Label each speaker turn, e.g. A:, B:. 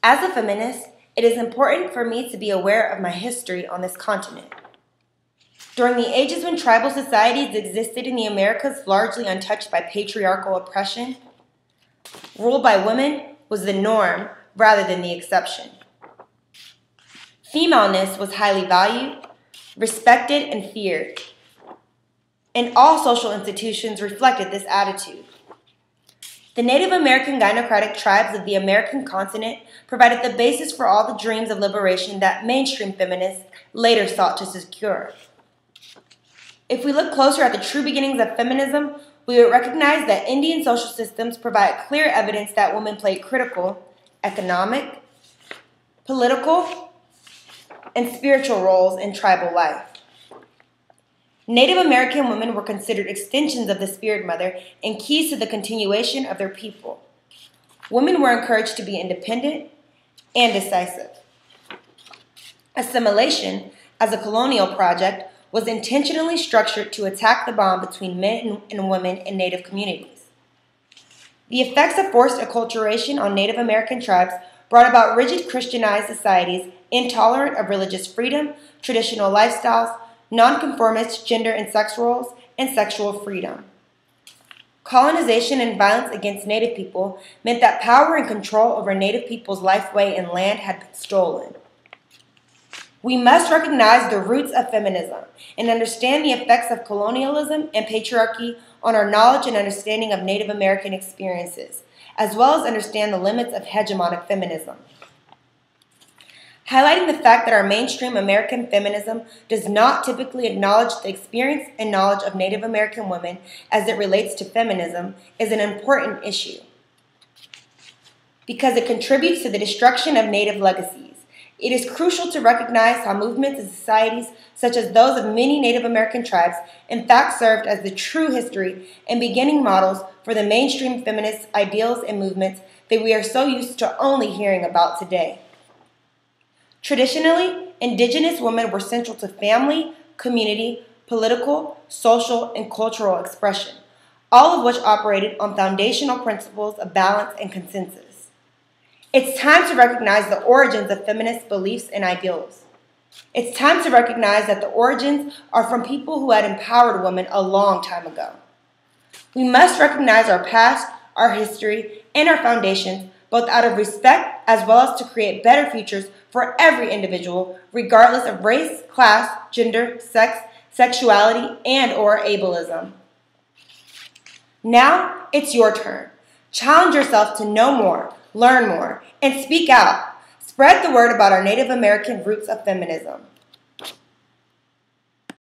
A: As a feminist, it is important for me to be aware of my history on this continent. During the ages when tribal societies existed in the Americas largely untouched by patriarchal oppression, rule by women was the norm rather than the exception. Femaleness was highly valued, respected, and feared, and all social institutions reflected this attitude. The Native American gynocratic tribes of the American continent provided the basis for all the dreams of liberation that mainstream feminists later sought to secure. If we look closer at the true beginnings of feminism, we would recognize that Indian social systems provide clear evidence that women played critical economic, political, and spiritual roles in tribal life. Native American women were considered extensions of the Spirit Mother and keys to the continuation of their people. Women were encouraged to be independent and decisive. Assimilation, as a colonial project, was intentionally structured to attack the bond between men and women in Native communities. The effects of forced acculturation on Native American tribes brought about rigid Christianized societies intolerant of religious freedom, traditional lifestyles, nonconformist gender and sex roles, and sexual freedom. Colonization and violence against Native people meant that power and control over Native people's lifeway and land had been stolen. We must recognize the roots of feminism and understand the effects of colonialism and patriarchy on our knowledge and understanding of Native American experiences, as well as understand the limits of hegemonic feminism. Highlighting the fact that our mainstream American feminism does not typically acknowledge the experience and knowledge of Native American women as it relates to feminism is an important issue because it contributes to the destruction of Native legacies. It is crucial to recognize how movements and societies, such as those of many Native American tribes, in fact served as the true history and beginning models for the mainstream feminist ideals and movements that we are so used to only hearing about today. Traditionally, indigenous women were central to family, community, political, social, and cultural expression, all of which operated on foundational principles of balance and consensus. It's time to recognize the origins of feminist beliefs and ideals. It's time to recognize that the origins are from people who had empowered women a long time ago. We must recognize our past, our history, and our foundations, both out of respect as well as to create better futures for every individual, regardless of race, class, gender, sex, sexuality, and/or ableism. Now, it's your turn. Challenge yourself to know more, learn more, and speak out. Spread the word about our Native American roots of feminism.